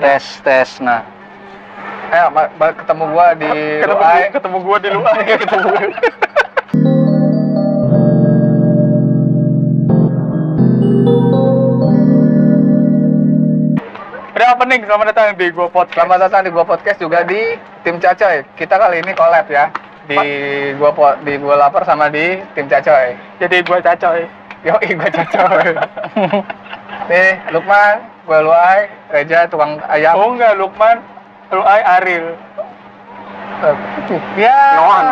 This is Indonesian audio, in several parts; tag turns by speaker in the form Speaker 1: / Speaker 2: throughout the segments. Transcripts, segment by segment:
Speaker 1: Tes. Nah,
Speaker 2: ketemu gua di Luai.
Speaker 3: Ketemu gua di luar. Ketemu gua. Ada apa nih? Selamat datang di Gua Podcast.
Speaker 2: Selamat datang di Gua Podcast juga di Tim Cacoy. Kita kali ini collab ya. Di Gua Lapar sama di Tim Cacoy.
Speaker 3: Jadi gua Cacoy.
Speaker 2: Yoi, gua Cacoy. Nih, Lukman, gua Luai, Reja tukang ayam.
Speaker 3: Oh enggak, Lukman, Luai, Aril.
Speaker 2: Ya.
Speaker 3: Noan.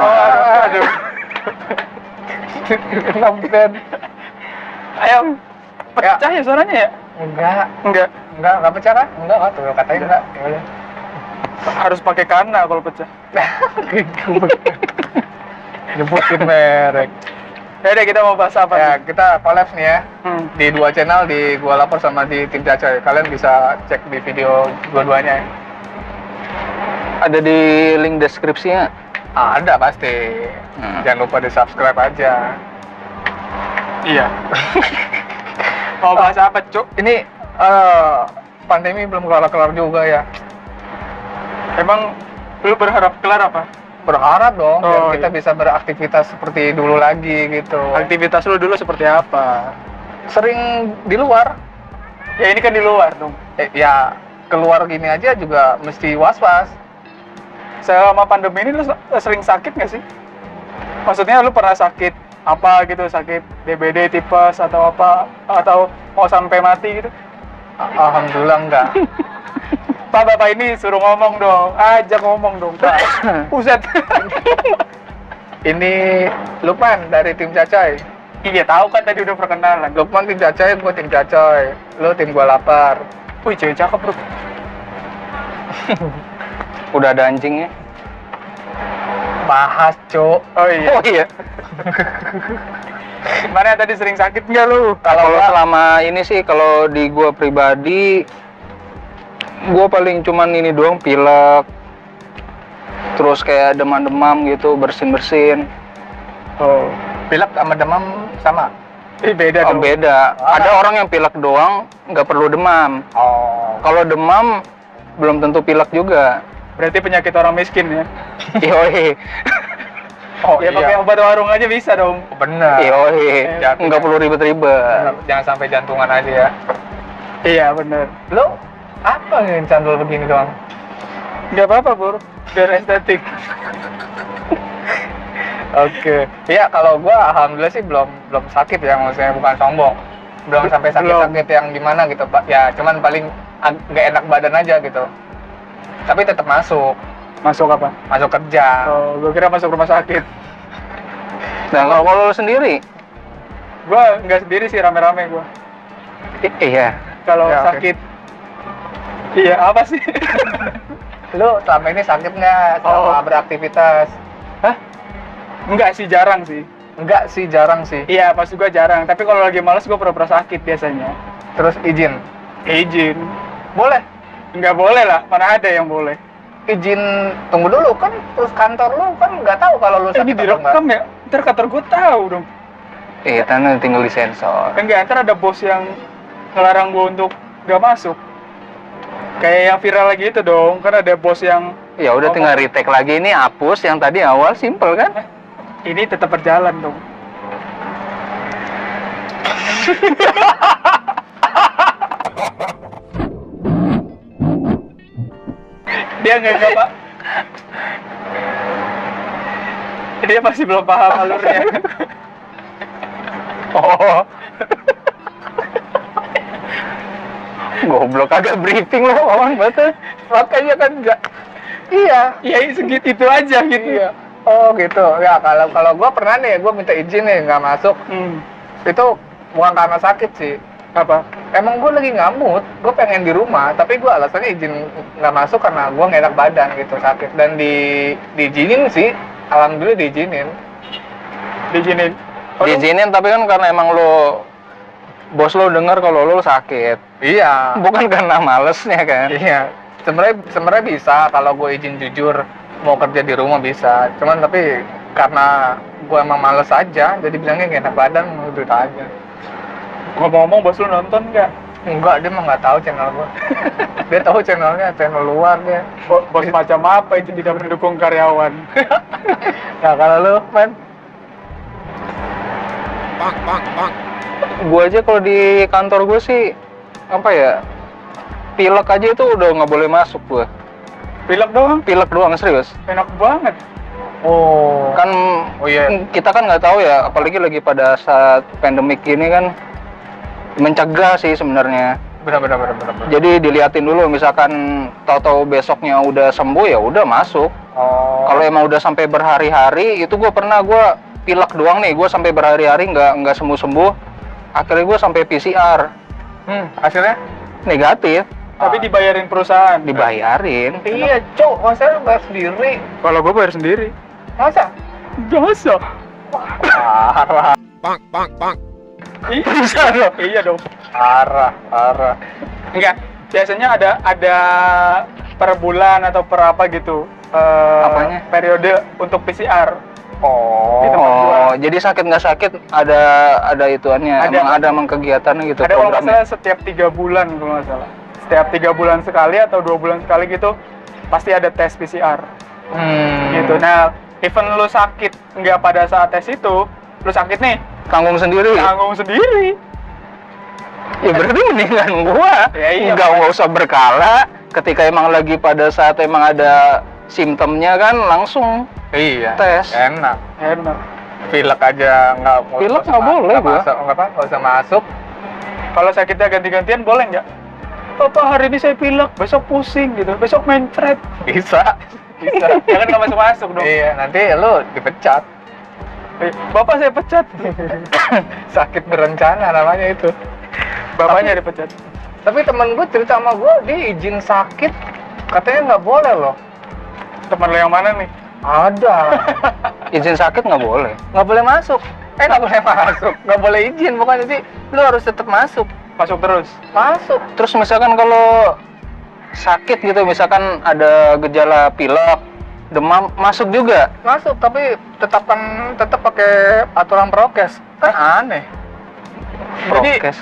Speaker 3: Aduh.
Speaker 2: Lampen.
Speaker 3: Ayo, pecah ya suaranya ya?
Speaker 2: Enggak pecah kan? Enggak, tuh katanya enggak. Ya udah.
Speaker 3: Harus pakai kana kalau pecah.
Speaker 2: Nyebutin merek.
Speaker 3: Ya udah, kita mau bahas apa
Speaker 2: Ya,
Speaker 3: nih?
Speaker 2: kita collab nih ya.
Speaker 3: Di
Speaker 2: Di 2 channel, di Gua Lapar sama di Tim Cacoy. Kalian bisa cek di video dua-duanya ya.
Speaker 1: ada di link deskripsinya.
Speaker 2: Ada pasti. Jangan lupa di-subscribe aja.
Speaker 3: Iya. Mau bahas apa, Cuk?
Speaker 2: Ini pandemi belum kelar-kelar juga ya.
Speaker 3: Emang lu berharap kelar apa?
Speaker 2: Berharap dong biar
Speaker 3: Oh,
Speaker 2: kita
Speaker 3: iya.
Speaker 2: bisa beraktivitas seperti dulu lagi gitu.
Speaker 3: Aktivitas lu dulu seperti apa?
Speaker 2: Sering di luar.
Speaker 3: Ya ini kan di luar dong.
Speaker 2: Ya keluar gini aja juga mesti was-was.
Speaker 3: Selama pandemi ini lu sering sakit nggak sih? Maksudnya lu pernah sakit apa gitu? Sakit DBD, tipes atau apa? Atau mau sampai mati gitu?
Speaker 2: Alhamdulillah enggak.
Speaker 3: Pak, Bapak ini suruh ngomong dong. Ajak ngomong dong, Pak. Buset.
Speaker 2: Ini Lukman dari Tim Cacoy.
Speaker 3: Iya, tahu kan tadi udah perkenalan.
Speaker 2: Lukman Tim Cacoy, gue Tim Cacoy. Lu Tim Gua Lapar.
Speaker 3: Wih, cewek cakep, bro.
Speaker 1: Udah ada anjingnya.
Speaker 2: Bahas, Cuk.
Speaker 3: Oh iya.
Speaker 1: Oh iya.
Speaker 3: Gimana tadi sering sakit nggak lu?
Speaker 1: Kalau selama ini sih, kalau di gua pribadi, gua paling cuman ini doang, pilek. Terus kayak demam-demam gitu, bersin-bersin.
Speaker 3: Oh,
Speaker 2: Pilek sama demam sama.
Speaker 3: beda
Speaker 1: Oh,
Speaker 3: dong.
Speaker 1: beda. Ada orang yang pilek doang, nggak perlu demam.
Speaker 2: Oh.
Speaker 1: Kalau demam, belum tentu pilek juga.
Speaker 3: Berarti penyakit orang miskin ya?
Speaker 1: Yoi.
Speaker 2: Oh
Speaker 3: Ya
Speaker 2: iya.
Speaker 3: pakai obat warung aja bisa dong.
Speaker 2: Bener.
Speaker 1: Yoi. Nggak perlu ribet-ribet.
Speaker 2: Jangan sampai jantungan aja ya.
Speaker 3: Iya, bener.
Speaker 2: Lu apa nih candul begini doang?
Speaker 3: Nggak apa-apa, Bur. Biar estetik.
Speaker 2: Oke. Iya, kalau gua alhamdulillah sih belum sakit ya, maksudnya bukan sombong. Belum sampai sakit-sakit yang gimana gitu, Pak. Ya, cuman paling nggak enak badan aja gitu. Tapi tetap masuk
Speaker 3: Masuk apa?
Speaker 2: kerja.
Speaker 3: Oh, gue kira masuk rumah sakit.
Speaker 1: Nah, kalau lu sendiri,
Speaker 3: Gua nggak sendiri sih, rame-rame gua.
Speaker 1: iya.
Speaker 3: Kalau
Speaker 2: Ya, oke.
Speaker 3: sakit, iya apa sih?
Speaker 2: Lu selama ini sakit nggak selama
Speaker 3: Oh.
Speaker 2: beraktivitas?
Speaker 3: Hah? Enggak sih, jarang sih.
Speaker 2: Enggak sih, jarang sih.
Speaker 3: Iya, pas gua jarang. Tapi kalau lagi males, gua pura-pura sakit biasanya.
Speaker 2: Terus izin.
Speaker 3: Izin.
Speaker 2: Boleh.
Speaker 3: Nggak boleh lah, mana ada yang boleh.
Speaker 2: Izin, tunggu dulu kan, terus kantor lu kan nggak tahu kalau lu sakit
Speaker 3: Ini
Speaker 2: atau enggak.
Speaker 3: direkam ya? Ntar kantor gua tahu dong.
Speaker 1: Iya, karena tinggal disensor.
Speaker 3: Enggak, ntar ada bos yang ngelarang gua untuk nggak masuk. Kayak yang viral lagi itu dong, kan ada bos yang
Speaker 1: Ya udah, tinggal retake lagi, ini hapus yang tadi awal, simple kan?
Speaker 3: ini tetap berjalan dong. Dia nggak Pak. Dia masih belum paham alurnya.
Speaker 1: Oh. Goblok, agak briefing lo, kawan banget.
Speaker 2: Makanya kan enggak. Iya.
Speaker 3: Ya segitu itu aja gitu.
Speaker 2: Iya. Oh gitu. Ya kalau gua pernah nih, gua minta izin nih nggak masuk. Itu bukan karena sakit sih.
Speaker 3: Apa?
Speaker 2: Emang gue lagi ngamut, gue pengen di rumah, tapi gue alasannya izin nggak masuk karena gue nggak enak badan gitu, sakit. Dan diizinin sih, alhamdulillah diizinin.
Speaker 3: Diizinin.
Speaker 1: Diizinin, tapi kan karena emang lo, bos lo denger kalau lo sakit.
Speaker 2: Iya.
Speaker 1: Bukan karena malesnya kan?
Speaker 2: Iya. Sebenarnya bisa kalau gue izin jujur mau kerja di rumah bisa. Cuman tapi karena gue emang males aja, jadi bilangnya nggak enak badan, udah aja.
Speaker 3: Ngomong-ngomong, bos lu nonton nggak?
Speaker 2: Enggak, dia mah nggak tahu channel gua. Dia tahu channel luar dia.
Speaker 3: Bos macam apa itu tidak mendukung karyawan?
Speaker 2: Nah, kalau lu, men,
Speaker 1: Gue aja kalau di kantor gue sih apa ya, pilek aja itu udah nggak boleh masuk gue.
Speaker 3: Pilek doang,
Speaker 1: Pilek doang, serius.
Speaker 3: enak banget.
Speaker 2: oh,
Speaker 1: Kan
Speaker 2: oh iya,
Speaker 1: kita kan nggak tahu ya, apalagi lagi pada saat pandemik ini kan, mencegah sih sebenarnya.
Speaker 2: benar.
Speaker 1: Jadi diliatin dulu, misalkan tahu-tahu besoknya udah sembuh ya udah masuk.
Speaker 2: Oh,
Speaker 1: Kalau emang udah sampai berhari-hari, itu gue pilek doang nih, gue sampai berhari-hari nggak sembuh-sembuh. Akhirnya gue sampai PCR
Speaker 2: hasilnya?
Speaker 1: negatif,
Speaker 3: Tapi dibayarin perusahaan.
Speaker 1: dibayarin.
Speaker 2: Iya, cok, masa lu bayar sendiri?
Speaker 3: Kalau gue bayar sendiri.
Speaker 2: Masa?
Speaker 3: Masa?
Speaker 2: Parah,
Speaker 3: Iya dong.
Speaker 2: parah.
Speaker 3: Enggak, biasanya ada per bulan atau per apa gitu.
Speaker 1: Apanya?
Speaker 3: Periode untuk PCR.
Speaker 2: Oh,
Speaker 3: Itu. tempat gua.
Speaker 1: Oh, jadi sakit nggak sakit ada ituannya,
Speaker 3: Ada.
Speaker 1: emang kegiatannya gitu.
Speaker 3: Ada kalau nggak
Speaker 1: programnya.
Speaker 3: salah setiap 3 bulan kalau nggak salah. Setiap 3 bulan sekali atau 2 bulan sekali gitu pasti ada tes PCR gitu. Nah, even lu sakit nggak pada saat tes itu, lu sakit nih,
Speaker 1: Tanggung sendiri.
Speaker 3: tanggung sendiri.
Speaker 1: Ya berarti mendingan gua
Speaker 3: Ya iya,
Speaker 1: nggak usah berkala. Ketika emang lagi pada saat emang ada simptomnya kan langsung
Speaker 2: Iya,
Speaker 1: tes.
Speaker 2: enak.
Speaker 3: Enak.
Speaker 2: Pilek aja
Speaker 1: Pilek nggak boleh gua.
Speaker 2: nggak usah masuk.
Speaker 3: Kalau sakitnya ganti-gantian boleh nggak? Papa hari ini saya pilek, besok pusing gitu, besok main thread.
Speaker 2: Bisa.
Speaker 3: Bisa. Ya kan nggak masuk-masuk dong.
Speaker 2: Iya, nanti lu dipecat.
Speaker 3: Bapak saya pecat.
Speaker 2: Sakit berencana namanya itu.
Speaker 3: Bapaknya dipecat.
Speaker 2: Tapi temen gue cerita sama gue, dia izin sakit, katanya nggak boleh loh.
Speaker 3: Teman lo yang mana nih?
Speaker 2: Ada.
Speaker 1: Izin sakit nggak boleh.
Speaker 2: Nggak boleh masuk. Nggak boleh masuk. Nggak boleh izin, bukan jadi lu harus tetap masuk.
Speaker 3: Masuk terus.
Speaker 2: Masuk.
Speaker 1: Terus misalkan kalau sakit gitu, misalkan ada gejala pilek, demam, masuk juga.
Speaker 2: Masuk, tapi tetap pakai aturan prokes. Kan aneh. Jadi
Speaker 1: Prokes.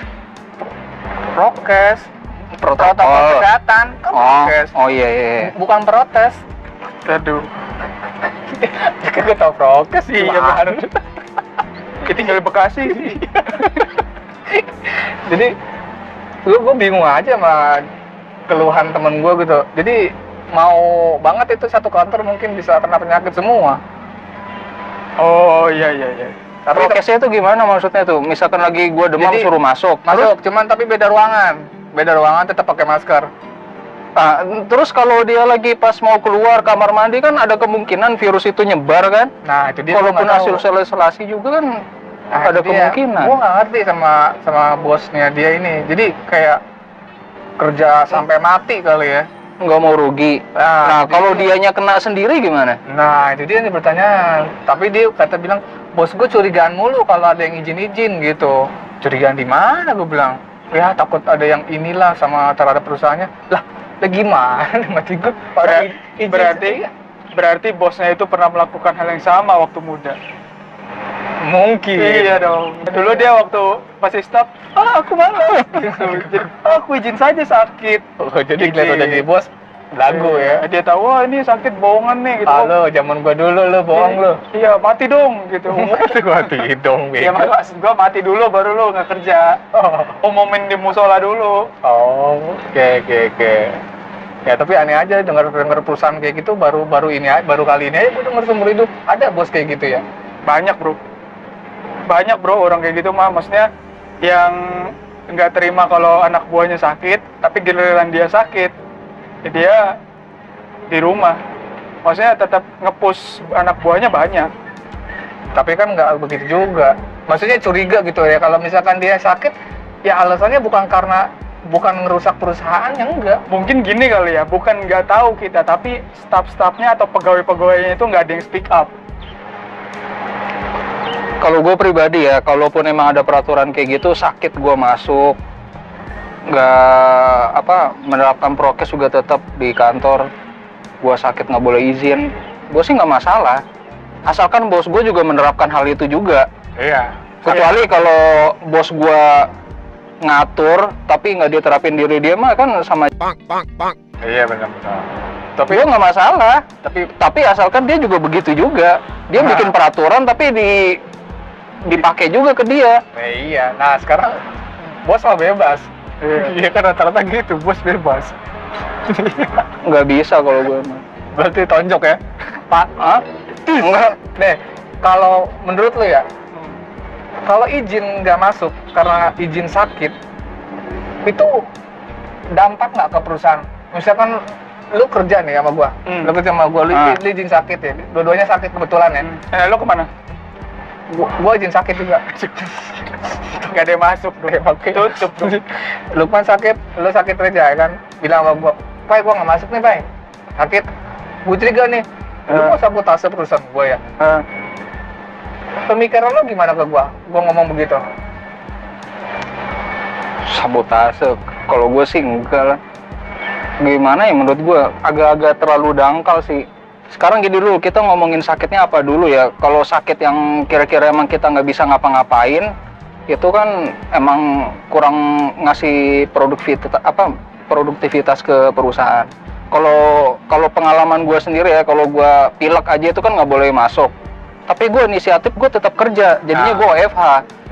Speaker 2: prokes,
Speaker 1: Protokol.
Speaker 2: protokol kesehatan, kan prokes.
Speaker 1: Oh iya iya.
Speaker 2: Bukan protes.
Speaker 3: Aduh.
Speaker 2: Kan gue tau prokes sih.
Speaker 3: Iya benar. Kita tinggal di Bekasi sih.
Speaker 2: Jadi gue bingung aja sama keluhan temen gue gitu. Jadi mau banget itu satu kantor mungkin bisa kena penyakit semua.
Speaker 3: Oh iya.
Speaker 2: Tapi
Speaker 1: Prokesnya itu gimana maksudnya tuh? Misalkan lagi gua demam
Speaker 2: Jadi,
Speaker 1: suruh masuk.
Speaker 2: masuk, cuman tapi beda ruangan. Beda ruangan tetap pakai masker.
Speaker 1: Terus kalau dia lagi pas mau keluar kamar mandi kan ada kemungkinan virus itu nyebar kan?
Speaker 2: Nah itu dia.
Speaker 1: Walaupun hasil isolasi juga kan ada kemungkinan.
Speaker 2: Gue nggak ngerti sama bosnya dia ini. Jadi kayak kerja sampai mati kali ya.
Speaker 1: Nggak mau rugi. Nah, kalau dianya kena sendiri gimana?
Speaker 2: Nah itu dia nih pertanyaan. Tapi dia bilang, bos gue curigaan mulu kalau ada yang izin gitu. Curigaan di mana? Gue bilang, ya takut ada yang inilah sama terhadap perusahaannya. Lah gimana? Mati gue.
Speaker 3: Berarti bosnya itu pernah melakukan hal yang sama waktu muda.
Speaker 2: Mungkin.
Speaker 3: Iya dong. Dulu dia waktu masih staff, aku malas. Jadi, aku izin saja sakit.
Speaker 2: Oh, jadi ngeliat udah jadi bos, lagu ya.
Speaker 3: Dia tahu, wah ini sakit bohongan nih gitu.
Speaker 2: Halo, zaman gua dulu lu bohong lu.
Speaker 3: Iya, mati dong gitu.
Speaker 2: Mati dong,
Speaker 3: Iya, maksud gua mati dulu baru lu nggak kerja. Umumin di musola dulu.
Speaker 2: Oh, oke. Ya tapi aneh aja dengar perusahaan kayak gitu baru kali ini aja gua denger seumur hidup ada bos kayak gitu ya.
Speaker 3: Banyak bro orang kayak gitu mah, maksudnya yang nggak terima kalau anak buahnya sakit, tapi giliran dia sakit, ya dia di rumah. Maksudnya tetap nge-push anak buahnya banyak.
Speaker 2: Tapi kan nggak begitu juga. Maksudnya curiga gitu ya kalau misalkan dia sakit, ya alasannya bukan ngerusak perusahaannya, enggak.
Speaker 3: Mungkin gini kali ya, bukan nggak tahu kita, tapi staff-staffnya atau pegawai-pegawainya itu nggak ada yang speak up.
Speaker 1: Kalau gue pribadi ya, kalaupun emang ada peraturan kayak gitu, sakit gue masuk, nggak menerapkan prokes juga tetap di kantor. Gue sakit nggak boleh izin, gue sih nggak masalah. Asalkan bos gue juga menerapkan hal itu juga.
Speaker 2: Iya.
Speaker 1: Kecuali kalau bos gue ngatur tapi nggak dia terapin diri dia mah kan sama.
Speaker 2: Iya benar-benar. Tapi
Speaker 1: Gue nggak masalah,
Speaker 2: tapi
Speaker 1: tapi asalkan dia juga begitu juga. Dia
Speaker 2: Nah.
Speaker 1: bikin peraturan tapi dipakai juga ke dia.
Speaker 2: iya. Nah sekarang bos mah bebas. Iya kan rata-rata gitu, bos bebas.
Speaker 1: Nggak bisa kalau gue mah.
Speaker 2: Berarti tonjok ya, Pak.
Speaker 1: Hah? Enggak.
Speaker 2: Nih, kalau menurut lu ya, kalau izin nggak masuk karena izin sakit, itu dampak nggak ke perusahaan? Misalkan lu kerja nih sama gua, lu kerja sama gua, lu izin sakit ya, dua-duanya sakit kebetulan ya.
Speaker 3: Lo kemana?
Speaker 2: Gua izin sakit juga.
Speaker 3: Gak ada yang masuk dong. Tutup dong.
Speaker 2: Lukman sakit, lu sakit aja ya kan? Bilang sama gua, Pai gua nggak masuk nih, Pai. Sakit. Gua curiga nih. Lu mau sabotase perusahaan gua ya? Pemikiran lu gimana ke gua? Gua ngomong begitu.
Speaker 1: Sabotase. Kalau gue sih enggak lah. Gimana ya menurut gue agak-agak terlalu dangkal sih. Sekarang gini dulu, kita ngomongin sakitnya apa dulu ya. Kalau sakit yang kira-kira emang kita nggak bisa ngapa-ngapain, itu kan emang kurang ngasih produktivitas ke perusahaan. Kalau pengalaman gue sendiri ya, kalau gue pilek aja itu kan nggak boleh masuk. Tapi gue inisiatif, gue tetap kerja, jadinya gue WFH.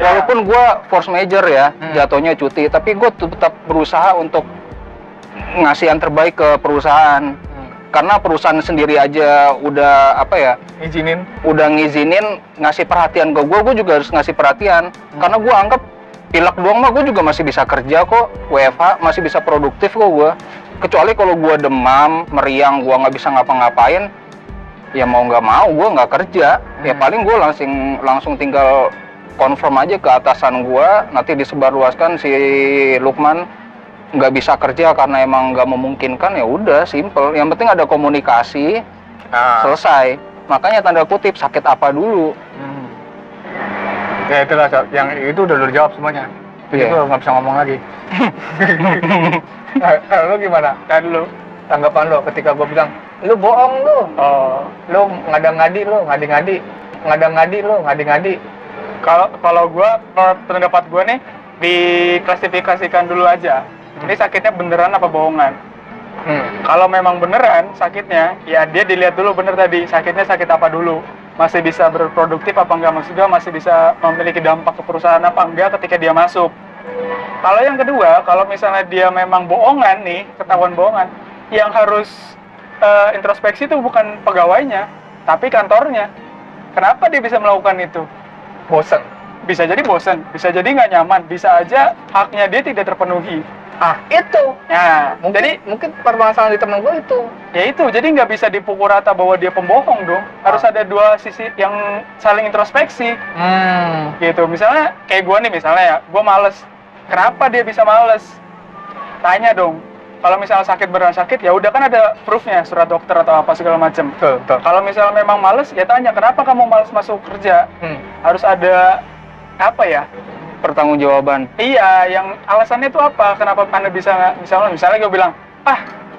Speaker 1: Walaupun gue force major ya, jatuhnya cuti, tapi gue tetap berusaha untuk ngasih yang terbaik ke perusahaan. Karena perusahaan sendiri aja udah udah ngizinin ngasih perhatian ke gue juga harus ngasih perhatian. Karena gue anggap pilek doang mah gue juga masih bisa kerja kok, WFH masih bisa produktif kok gue. Kecuali kalau gue demam, meriang, gue nggak bisa ngapa-ngapain, ya mau nggak mau gue nggak kerja. Ya paling gue langsung tinggal confirm aja ke atasan gue, nanti disebarluaskan si Lukman nggak bisa kerja karena emang nggak memungkinkan, ya udah simple. Yang penting ada komunikasi, selesai. Makanya tanda kutip sakit apa dulu.
Speaker 2: Ya itulah, yang itu udah lu jawab semuanya. Itu
Speaker 1: Iya.
Speaker 2: nggak bisa ngomong lagi. Lu gimana?
Speaker 3: Dan lu.
Speaker 2: Tanggapan lu ketika gua bilang, lu bohong lu. Lu ngada-ngadi lu, ngadi-ngadi.
Speaker 3: Kalau gua, pendapat gua nih diklasifikasikan dulu aja. Ini sakitnya beneran apa bohongan? Kalau memang beneran sakitnya, ya dia dilihat dulu bener tadi sakitnya sakit apa dulu. Masih bisa berproduktif apa enggak, maksudnya masih bisa memiliki dampak ke perusahaan apa enggak ketika dia masuk. Kalau yang kedua, kalau misalnya dia memang bohongan nih, ketahuan bohongan, yang harus introspeksi itu bukan pegawainya, tapi kantornya. Kenapa dia bisa melakukan itu?
Speaker 2: Bosen.
Speaker 3: Bisa jadi bosan, bisa jadi nggak nyaman, bisa aja haknya dia tidak terpenuhi.
Speaker 2: Itu.
Speaker 3: Nah, jadi
Speaker 2: Mungkin permasalahan di temen gua itu.
Speaker 3: ya itu, jadi nggak bisa dipukul rata bahwa dia pembohong dong. Harus ada dua sisi yang saling introspeksi. Gitu, misalnya kayak gue nih misalnya ya, gue males. Kenapa dia bisa males? Tanya dong. Kalau misalnya sakit beneran sakit, ya udah kan ada proofnya, surat dokter atau apa segala macem.
Speaker 2: Betul.
Speaker 3: Kalau misalnya memang males, ya tanya kenapa kamu males masuk kerja. Harus ada apa ya?
Speaker 1: Pertanggungjawaban.
Speaker 3: Iya, yang alasannya itu apa? Kenapa Anda bisa misalnya gue bilang,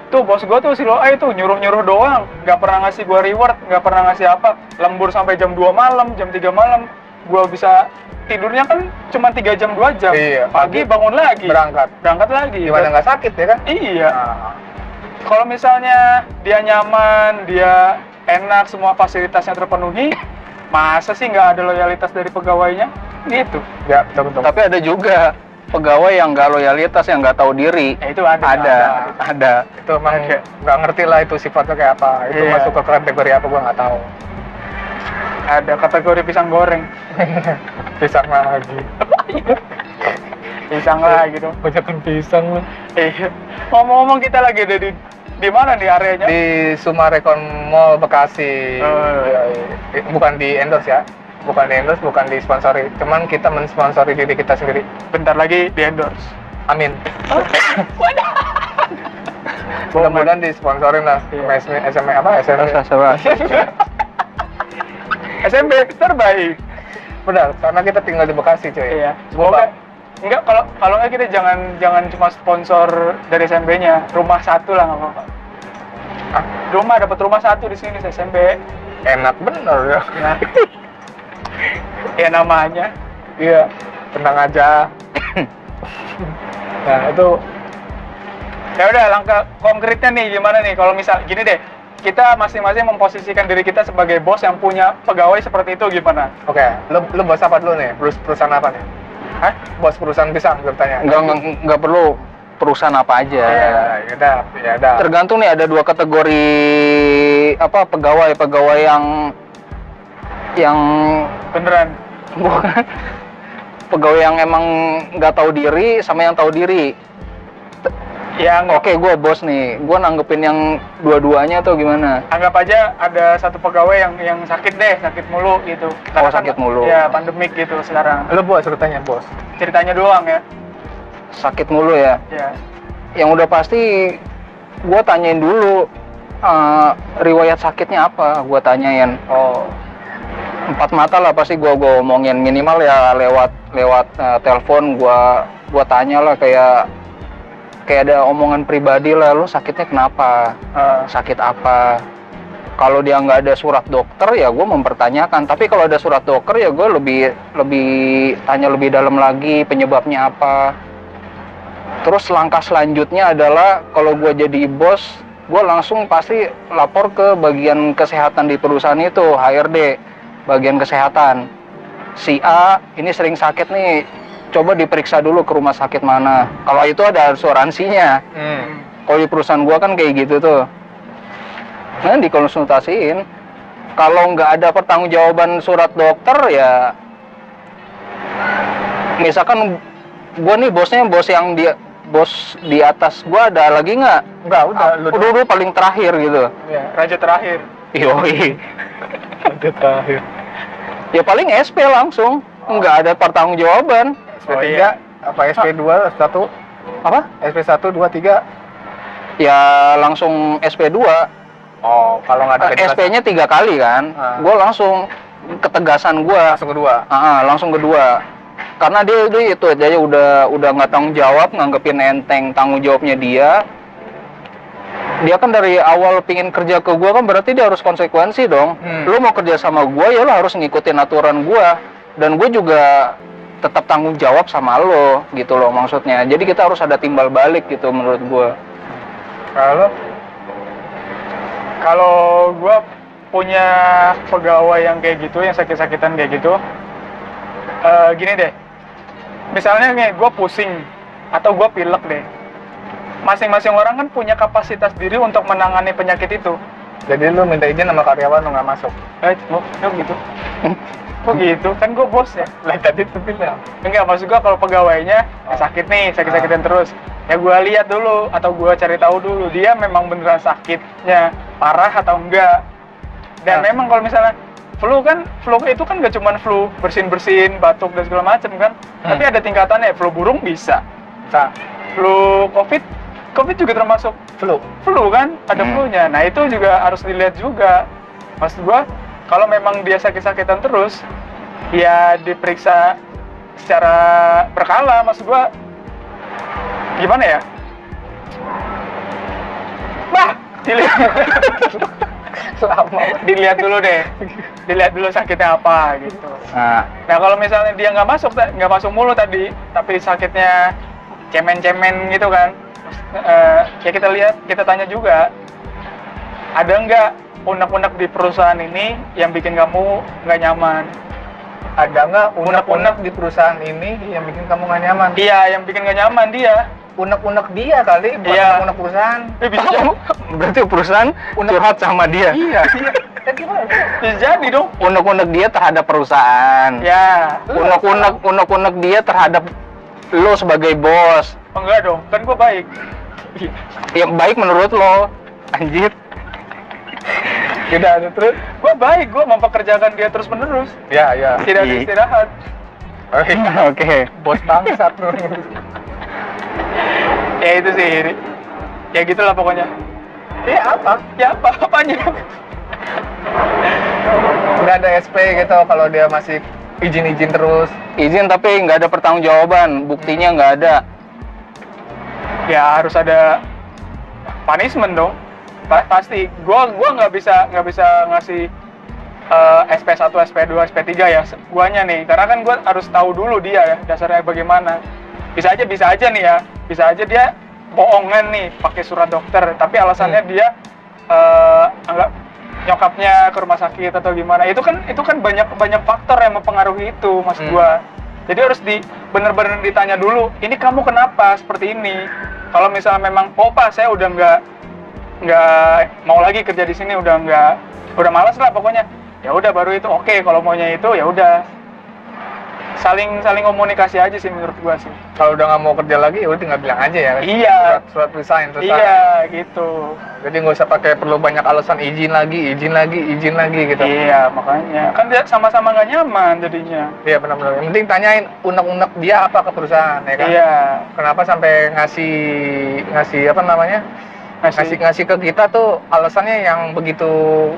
Speaker 3: tuh bos gue tuh si Lo A itu nyuruh doang, nggak pernah ngasih gue reward, nggak pernah ngasih apa, lembur sampai jam 2 malam, jam 3 malam, gue bisa tidurnya kan cuma 3 jam 2 jam.
Speaker 2: Iya,
Speaker 3: Pagi bangun lagi, berangkat lagi.
Speaker 2: Gimana nggak sakit ya kan?
Speaker 3: Iya. Kalau misalnya dia nyaman, dia enak, semua fasilitasnya terpenuhi, masa sih nggak ada loyalitas dari pegawainya? Gitu.
Speaker 2: Ya, betul.
Speaker 1: Tapi ada juga pegawai yang nggak loyalitas, yang nggak tahu diri.
Speaker 3: Ya, itu ada.
Speaker 1: Ada.
Speaker 2: Itu emang nggak ngerti lah itu sifatnya kayak apa. Itu
Speaker 3: Iya.
Speaker 2: masuk ke kategori apa gua nggak tahu.
Speaker 3: Ada kategori pisang goreng.
Speaker 2: Pisang lagi.
Speaker 3: Pisang lagi dong.
Speaker 2: Banyakan pisang lu.
Speaker 3: Iya. Ngomong-ngomong kita lagi ada di mana nih areanya?
Speaker 2: Di Sumarekon Mall Bekasi. Bukan di endorse ya. Bukan disponsori. Cuman kita mensponsori diri kita sendiri.
Speaker 3: Bentar lagi di endorse.
Speaker 2: Amin. Mudah-mudahan disponsorin lah. SMA apa?
Speaker 3: SMP terbaik.
Speaker 2: Benar, karena kita tinggal di Bekasi, cuy.
Speaker 3: Iya. Enggak, kalau nggak kita jangan cuma sponsor dari SMP-nya, rumah satu lah nggak apa-apa. Rumah dapat rumah satu di sini SMP.
Speaker 2: Enak bener ya.
Speaker 3: Ya namanya.
Speaker 2: Iya, tenang aja. Nah itu
Speaker 3: Ya udah, langkah konkretnya nih gimana nih kalau misal gini deh, kita masing-masing memposisikan diri kita sebagai bos yang punya pegawai seperti itu gimana?
Speaker 2: oke. Lu bos apa dulu nih? Perusahaan apa nih?
Speaker 3: Hah?
Speaker 2: Bos perusahaan pisang bertanya.
Speaker 1: Nggak perlu perusahaan apa aja.
Speaker 2: Ya udah.
Speaker 1: Tergantung nih, ada dua kategori apa pegawai yang
Speaker 3: Beneran?
Speaker 1: bukan pegawai yang emang nggak tahu diri sama yang tahu diri.
Speaker 3: Yang
Speaker 1: Oke, gue bos nih, gue nanggepin yang dua-duanya atau gimana?
Speaker 3: anggap aja ada satu pegawai yang sakit deh, sakit mulu gitu. Karena
Speaker 1: sakit mulu.
Speaker 3: Ya, pandemik gitu sekarang.
Speaker 2: Lu bos ceritanya bos.
Speaker 3: Ceritanya doang ya.
Speaker 1: Sakit mulu ya.
Speaker 3: Ya.
Speaker 1: Yang udah pasti gue tanyain dulu riwayat sakitnya apa, gue tanyain.
Speaker 2: Oh.
Speaker 1: Empat mata lah pasti gue omongin, minimal ya lewat telepon gue tanya lah, kayak ada omongan pribadi lah, lu sakitnya kenapa, sakit apa. Kalau dia nggak ada surat dokter ya gue mempertanyakan, tapi kalau ada surat dokter ya gue lebih tanya lebih dalam lagi penyebabnya apa. Terus langkah selanjutnya adalah kalau gue jadi bos, gue langsung pasti lapor ke bagian kesehatan di perusahaan itu, HRD, bagian kesehatan. Si A ini sering sakit nih, coba diperiksa dulu ke rumah sakit mana. Kalau itu ada asuransinya. Kalau di perusahaan gua kan kayak gitu tuh. Nah, dikonsultasiin. Kalau nggak ada pertanggungjawaban surat dokter ya, misalkan gua nih bosnya bos di atas gua, ada lagi nggak?
Speaker 2: Enggak, udah lu
Speaker 1: Udah paling terakhir gitu.
Speaker 3: Ya, raja terakhir.
Speaker 1: Yoi.
Speaker 2: udah terakhir.
Speaker 1: Ya paling SP langsung. Nggak ada pertanggungjawaban.
Speaker 2: SP3
Speaker 3: Oh, iya.
Speaker 2: apa SP2 1?
Speaker 1: Apa?
Speaker 2: SP1 2 3.
Speaker 1: Ya langsung SP2.
Speaker 2: Oh, kalau nggak ada kejelasan,
Speaker 1: SP-nya 3 kali kan. Gue langsung ketegasan gue.
Speaker 2: langsung kedua.
Speaker 1: Langsung kedua. Karena dia itu aja udah nggak tanggung jawab, nganggepin enteng tanggung jawabnya dia. Dia kan dari awal pingin kerja ke gue kan, berarti dia harus konsekuensi dong. Lu mau kerja sama gue ya lu harus ngikutin aturan gue. Dan gue juga tetap tanggung jawab sama lo gitu loh maksudnya. Jadi kita harus ada timbal balik gitu menurut gue.
Speaker 3: Kalau gue punya pegawai yang kayak gitu, yang sakit-sakitan kayak gitu, gini deh, misalnya nih gue pusing atau gue pilek deh, masing-masing orang kan punya kapasitas diri untuk menangani penyakit itu.
Speaker 2: Jadi lu minta izin sama karyawan lu nggak masuk.
Speaker 3: Kok gitu? Kok gitu? Kan gue bos ya.
Speaker 2: Lah tadi tuh bilang.
Speaker 3: Enggak, maksud gue kalau pegawainya sakit nih, sakit-sakitan terus, ya gue lihat dulu atau gue cari tahu dulu dia memang beneran sakitnya parah atau enggak. Dan memang kalau misalnya flu itu kan gak cuma flu bersin-bersin, batuk dan segala macam kan, tapi ada tingkatannya. Flu burung bisa. Flu COVID juga termasuk flu kan, ada flu-nya. Nah itu juga harus dilihat juga. Maksud gue kalau memang dia sakit-sakitan terus, ya diperiksa secara berkala. Maksud gua gimana ya? Dilihat dulu deh, dilihat dulu sakitnya apa gitu. Nah kalau misalnya dia nggak masuk mulu tadi, tapi sakitnya cemen-cemen gitu kan, ya kita tanya juga, ada nggak unek-unek di perusahaan ini yang bikin kamu nggak nyaman?
Speaker 2: Ada nggak unek-unek di perusahaan ini yang bikin kamu nggak nyaman?
Speaker 3: Iya, yang bikin nggak nyaman dia.
Speaker 2: Unek-unek dia kali, bukan unek perusahaan.
Speaker 3: Bisa jadi.
Speaker 1: Berarti perusahaan curhat sama dia.
Speaker 2: Iya. Gimana?
Speaker 3: Bisa jadi dong.
Speaker 1: Unek-unek dia terhadap perusahaan.
Speaker 3: Ya.
Speaker 1: Unek-unek dia terhadap lo sebagai bos.
Speaker 3: Enggak dong, kan gue baik.
Speaker 1: Yang baik menurut lo, anjir.
Speaker 3: Tidak, terus gue baik, gue mempekerjakan dia terus menerus.
Speaker 2: Ya.
Speaker 3: Tidak ada istirahat.
Speaker 1: Oke.
Speaker 2: Bos bangsat.
Speaker 3: Ya itu sih, ya gitulah pokoknya.
Speaker 2: Ya apa?
Speaker 3: Apanya?
Speaker 2: Nggak ada SP gitu kalau dia masih izin terus.
Speaker 1: Izin tapi nggak ada pertanggungjawaban, buktinya nggak ada.
Speaker 3: Ya harus ada punishment dong. Pasti. Gua nggak bisa ngasih SP1, SP2, SP3 ya. Guanya nih, karena kan gua harus tahu dulu dia ya dasarnya bagaimana. bisa aja nih ya, bisa aja dia bohongan nih pakai surat dokter, tapi alasannya dia anggap nyokapnya ke rumah sakit atau gimana. Itu kan banyak faktor yang mempengaruhi itu, mas gua. Jadi harus bener-bener ditanya dulu, ini kamu kenapa seperti ini? Kalau misalnya memang, oh pak saya udah nggak mau lagi kerja di sini, udah malas lah pokoknya. Ya udah baru itu oke. Kalau maunya itu ya udah saling komunikasi aja sih menurut gua sih.
Speaker 2: Kalau udah nggak mau kerja lagi, ya udah tinggal bilang aja ya.
Speaker 3: Iya.
Speaker 2: Surat resign.
Speaker 3: Iya gitu.
Speaker 2: Jadi nggak usah perlu banyak alasan izin lagi gitu.
Speaker 3: Iya makanya kan dia sama-sama nggak nyaman jadinya.
Speaker 2: Iya benar-benar. Yang penting tanyain unek-unek dia apa ke perusahaan ya kan.
Speaker 3: Iya.
Speaker 2: Kenapa sampai ngasih apa namanya? Ngasih ke kita tuh alasannya yang begitu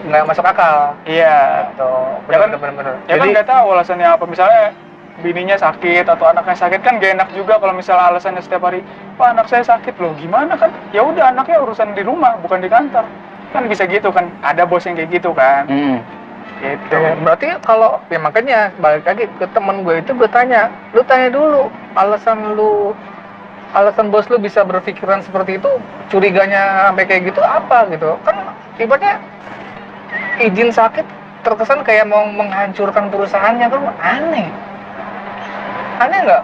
Speaker 2: nggak masuk akal.
Speaker 3: Iya.
Speaker 2: Gitu. Benar-benar.
Speaker 3: Ya kan nggak tahu alasannya apa. Misalnya bininya sakit atau anaknya sakit kan gak enak juga kalau misalnya alasannya setiap hari, Pak anak saya sakit loh, gimana kan? Ya udah anaknya urusan di rumah bukan di kantor. Kan bisa gitu kan. Ada bos yang kayak gitu kan. Gitu.
Speaker 2: Ya, berarti kalau ya makanya balik lagi ke temen gue itu gue tanya dulu alasan bos lu bisa berpikiran seperti itu, curiganya sampai kayak gitu apa gitu kan. Ibaratnya izin sakit terkesan kayak mau menghancurkan perusahaannya, kan aneh nggak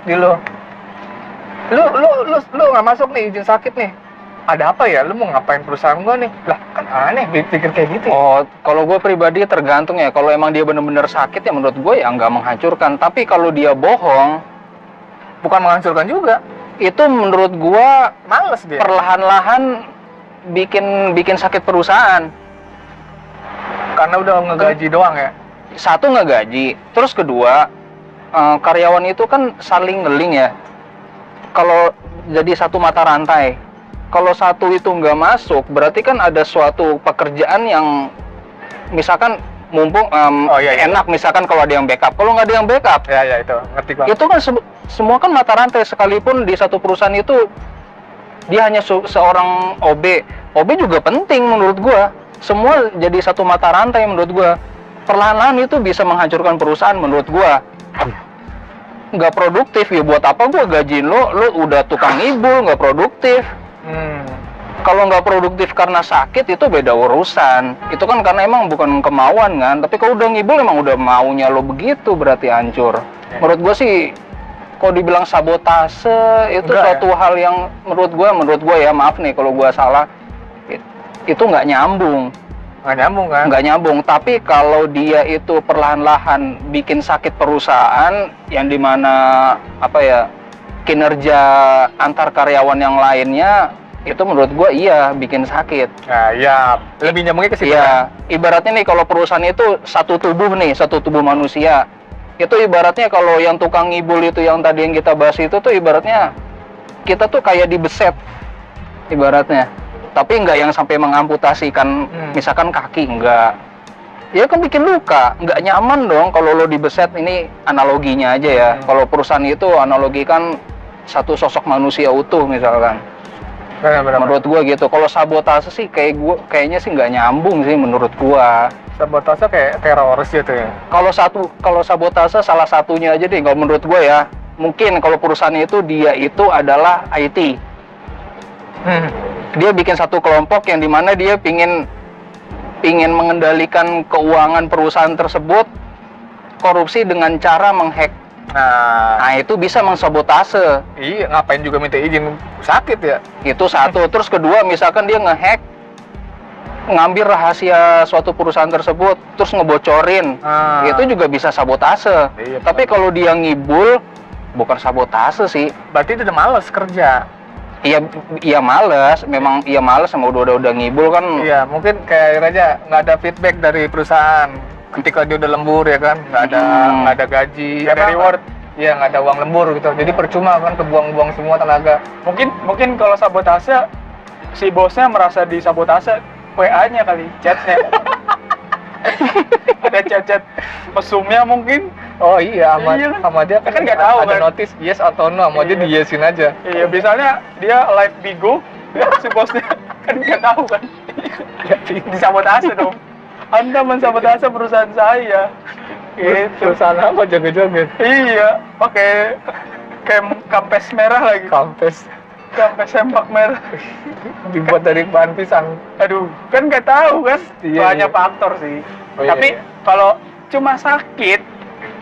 Speaker 2: di lu nggak masuk nih izin sakit nih, ada apa ya, lu mau ngapain perusahaan gua nih, lah kan aneh pikir kayak gitu ya.
Speaker 1: Oh, kalau gue pribadi tergantung ya. Kalau emang dia bener-bener sakit ya menurut gue ya nggak menghancurkan. Tapi kalau dia bohong,
Speaker 2: Bukan menghancurkan juga,
Speaker 1: itu menurut gue
Speaker 2: males dia.
Speaker 1: perlahan-lahan bikin sakit perusahaan.
Speaker 2: Karena udah ngegaji doang ya.
Speaker 1: Satu nggak gaji, terus kedua karyawan itu kan saling ngeling ya. Kalau jadi satu mata rantai, kalau satu itu nggak masuk, berarti kan ada suatu pekerjaan yang misalkan mumpung enak, misalkan kalau ada yang backup. Kalau nggak ada yang backup,
Speaker 2: Ya itu ngerti gua.
Speaker 1: itu kan semua kan mata rantai. Sekalipun di satu perusahaan itu dia hanya seorang OB juga penting menurut gua. Semua jadi satu mata rantai menurut gua. Perlahan-lahan itu bisa menghancurkan perusahaan menurut gua. Nggak produktif ya, buat apa gua gajiin lo udah tukang ngibul, nggak produktif. Kalau nggak produktif karena sakit itu beda urusan. Itu kan karena emang bukan kemauan kan. Tapi kalau udah ngibul emang udah maunya lo begitu, berarti hancur. Menurut gua sih kalau dibilang sabotase itu
Speaker 2: Enggak,
Speaker 1: suatu hal yang menurut gua ya, maaf nih kalau gua salah, itu nggak nyambung.
Speaker 2: Nggak nyambung kan?
Speaker 1: Nggak nyambung. Tapi kalau dia itu perlahan-lahan bikin sakit perusahaan, yang dimana kinerja antar karyawan yang lainnya itu menurut gua iya bikin sakit.
Speaker 2: Nah, ya lebih nyambungnya ke situ.
Speaker 1: Iya, ibaratnya nih kalau perusahaan itu satu tubuh manusia. Itu ibaratnya kalau yang tukang ngibul itu yang tadi yang kita bahas itu tuh ibaratnya kita tuh kayak dibeset ibaratnya. Tapi nggak yang sampai mengamputasikan misalkan kaki, nggak. Ya kan bikin luka, nggak nyaman dong kalau lo dibeset. Ini analoginya aja ya. Kalau perusahaan itu analogikan satu sosok manusia utuh misalkan.
Speaker 2: Benar.
Speaker 1: Menurut gua gitu. Kalau sabotase sih kayaknya sih nggak nyambung sih menurut gua.
Speaker 2: Sabotase kayak teroris gitu ya.
Speaker 1: Kalau sabotase salah satunya aja deh kalau menurut gua ya. Mungkin kalau perusahaan itu dia itu adalah IT. Dia bikin satu kelompok yang dimana dia pingin mengendalikan keuangan perusahaan tersebut, korupsi dengan cara menghack. Nah itu bisa mensabotase.
Speaker 2: Iya, ngapain juga minta izin, sakit ya.
Speaker 1: Itu satu. Terus kedua, misalkan dia ngehack, ngambil rahasia suatu perusahaan tersebut, terus ngebocorin, itu juga bisa sabotase.
Speaker 2: Iya,
Speaker 1: tapi kalau dia ngibul, bukan sabotase sih.
Speaker 2: Berarti itu udah males kerja.
Speaker 1: Iya males, memang iya males sama udah ngibul kan.
Speaker 2: Iya, mungkin kayak aja nggak ada feedback dari perusahaan ketika dia udah lembur ya kan, nggak ada gaji,
Speaker 3: nggak ada reward.
Speaker 2: Iya, nggak ada uang lembur gitu. Jadi percuma kan, kebuang-buang semua tenaga.
Speaker 3: Mungkin kalau sabotase si bosnya merasa disabotase, WA-nya kali, chatnya. Ada chat mesumnya mungkin.
Speaker 2: Oh iya,
Speaker 3: Iya kan?
Speaker 2: sama dia
Speaker 3: Kan nggak tahu
Speaker 2: ada
Speaker 3: kan?
Speaker 2: notice yes atau no, sama dia
Speaker 3: Iya.
Speaker 2: di yesin aja.
Speaker 3: Iya, biasanya dia live Bigo, si bosnya kan nggak tahu kan. Disabotase dong. Anda mensabotase perusahaan saya. Gitu.
Speaker 2: Perusahaan apa joget-joget?
Speaker 3: Iya, pakai kampes merah lagi.
Speaker 2: Kampes
Speaker 3: Kampes sempak merah.
Speaker 2: dibuat dari bahan pisang.
Speaker 3: Aduh, kan nggak tahu kan.
Speaker 2: Iya,
Speaker 3: Banyak
Speaker 2: iya.
Speaker 3: faktor sih.
Speaker 2: Oh, iya,
Speaker 3: Tapi
Speaker 2: iya.
Speaker 3: kalau cuma sakit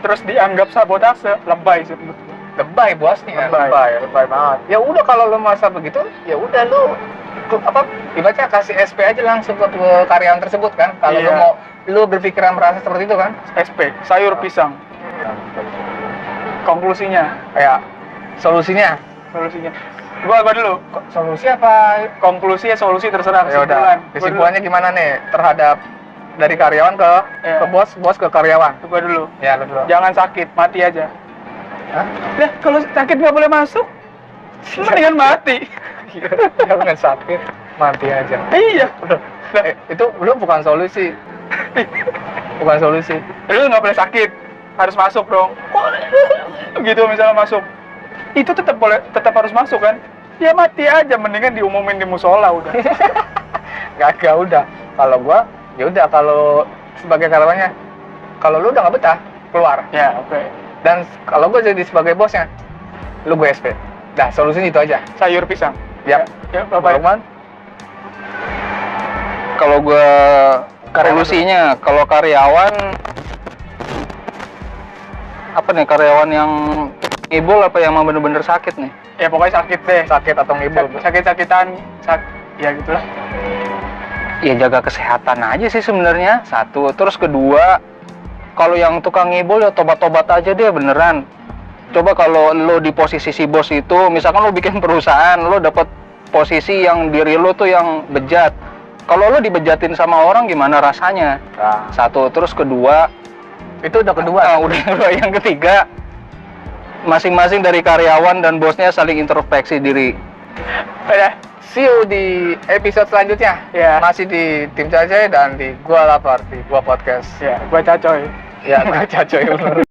Speaker 3: terus dianggap sabotase, lebay sih menurut gua.
Speaker 2: Lebay bosnya, lebay banget. Ya udah kalau lu masa begitu, ya udah lu apa ibaratnya kasih SP aja langsung ke karyawan tersebut kan. Kalau
Speaker 3: Iya.
Speaker 2: lu berpikiran merasa seperti itu kan.
Speaker 3: SP, sayur pisang. Konklusinya,
Speaker 2: Kayak solusinya.
Speaker 3: Gua dulu.
Speaker 2: Solusi apa?
Speaker 3: Konklusi ya solusi terserah
Speaker 2: Ya udah.
Speaker 3: kesimpulan.
Speaker 2: Kesimpulannya gimana nih terhadap dari karyawan ke
Speaker 3: Iya.
Speaker 2: bos ke karyawan?
Speaker 3: Gua dulu.
Speaker 2: Ya, lu dulu.
Speaker 3: Jangan sakit, mati aja.
Speaker 2: Hah?
Speaker 3: Nah, kalau sakit nggak boleh masuk, mendingan mati.
Speaker 2: Jangan sakit, mati aja.
Speaker 3: Iya.
Speaker 2: Itu lu bukan solusi. Bukan solusi.
Speaker 3: Lu nggak boleh sakit, harus masuk dong. Gitu misalnya masuk, itu tetap harus masuk kan? Ya mati aja, mendingan diumumin di musola udah.
Speaker 2: Gak udah. Kalau gua, ya udah kalau sebagai karyawannya, kalau lu udah nggak betah, keluar.
Speaker 3: Ya oke.
Speaker 2: Dan kalau gua jadi sebagai bosnya, lu gue SP. Dah, solusinya itu aja.
Speaker 3: Sayur pisang.
Speaker 2: Yap.
Speaker 3: Ya Bapak.
Speaker 2: Lukman?
Speaker 1: Kalau gua
Speaker 2: Karyawan
Speaker 1: solusinya, kalau karyawan apa nih, karyawan yang ngibul apa yang mau bener-bener sakit nih?
Speaker 3: Ya pokoknya sakit deh.
Speaker 2: Sakit atau ngibul?
Speaker 3: Sakit-sakitan, ya gitulah.
Speaker 1: Ya jaga kesehatan aja sih sebenarnya, satu. Terus kedua, kalau yang tukang ngibul ya tobat-tobat aja deh beneran. Coba kalau lo di posisi si bos itu, misalkan lo bikin perusahaan, lo dapet posisi yang diri lo tuh yang bejat. Kalau lo dibejatin sama orang gimana rasanya?
Speaker 2: Nah,
Speaker 1: Satu. Terus kedua,
Speaker 2: itu udah kedua.
Speaker 1: udah yang ketiga, masing-masing dari karyawan dan bosnya saling introspeksi diri.
Speaker 3: Udah.
Speaker 2: See you di episode selanjutnya.
Speaker 3: Ya.
Speaker 2: Masih di Tim Cacai dan di Gua Lapar, di Gua Podcast.
Speaker 3: Ya, gua cacoy.
Speaker 2: Ya, Cacai bener.